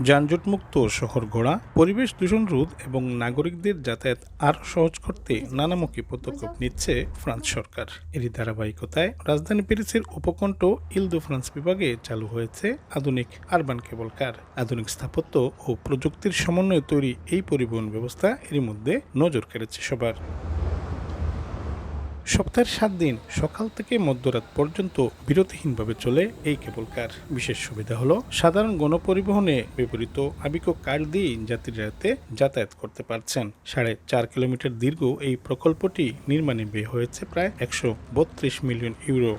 যানজটমুক্ত শহর গড়া, পরিবেশ দূষণ রোধ এবং নাগরিকদের যাতায়াত আরও সহজ করতে নানামুখী পদক্ষেপ নিচ্ছে ফ্রান্স সরকার। এরই ধারাবাহিকতায় রাজধানী প্যারিসের উপকণ্ঠ ইল-দে-ফ্রান্স বিভাগে চালু হয়েছে আধুনিক আরবান কেবল কার। আধুনিক স্থাপত্য ও প্রযুক্তির সমন্বয়ে তৈরি এই পরিবহন ব্যবস্থা এরই মধ্যে নজর কেড়েছে সবার। সপ্তাহের 7 দিন সকাল থেকে মধ্যরাত পর্যন্ত বিরতিহীনভাবে চলে এই কেবল কার। বিশেষ সুবিধা হলো সাধারণ গণপরিবহনে ব্যবহৃত আবিকো কার দিয়েই যাত্রীরা যাতায়াত করতে পারছেন। 4.5 কিলোমিটার দীর্ঘ এই প্রকল্পটি নির্মাণে ব্যয় হয়েছে প্রায় 132 মিলিয়ন ইউরো।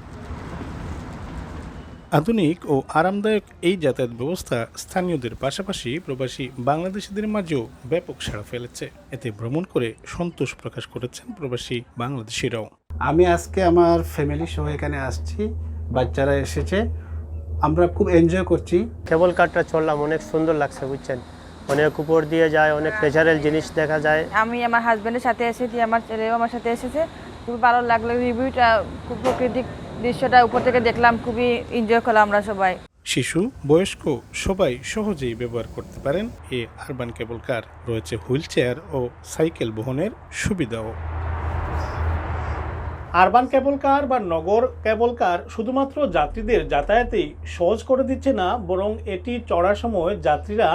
আধুনিক ও আরামদায়ক এই যাতায়াত ব্যবস্থা স্থানীয়দের পাশাপাশি প্রবাসী বাংলাদেশিদের মাঝেও ব্যাপক সাড়া ফেলেছে। এতে ভ্রমণ করে সন্তোষ প্রকাশ করেছেন প্রবাসী বাংলাদেশিরাও। আমি আজকে আমার ফ্যামিলি সহ এখানে আসছি, বাচ্চারা এসেছে, আমরা খুব এনজয় করছি। কেবল কারটা চললাম, অনেক সুন্দর লাগছে, বুঝছেন, অনেক উপর দিয়ে যায়, অনেক ন্যাচারাল জিনিস দেখা যায়। আমি আমার হাজব্যান্ডের সাথে এসেছি, আমার ছেলেও আমার সাথে এসেছে, খুব ভালো লাগলো। রিভিউটা খুব প্রাকৃতিক দৃশ্যটা উপর থেকে দেখলাম, খুবই এনজয় করলাম আমরা সবাই। শিশু, বয়স্ক সবাই সহজেই ব্যবহার করতে পারেন এই আরবান কেবল কার। রয়েছে হুইল চেয়ার ও সাইকেল বহনের সুবিধাও। আরবান কেবল কার বা নগর কেবল কার শুধুমাত্র যাত্রীদের যাতায়াতেই সহজ করে দিচ্ছে না, বরং এটি চড়ার সময় যাত্রীরা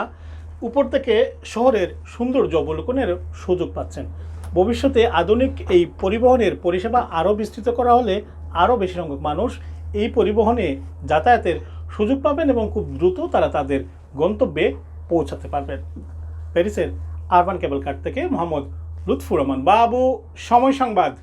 উপর থেকে শহরের সৌন্দর্য অবলোকনের সুযোগ পাচ্ছেন। ভবিষ্যতে আধুনিক এই পরিবহনের পরিষেবা আরও বিস্তৃত করা হলে আরও বেশি সংখ্যক মানুষ এই পরিবহনে যাতায়াতের সুযোগ পাবেন এবং খুব দ্রুত তারা তাদের গন্তব্যে পৌঁছাতে পারবেন। প্যারিসের আরবান কেবল কার থেকে মোহাম্মদ লুৎফুর রহমান বাবু, সময় সংবাদ।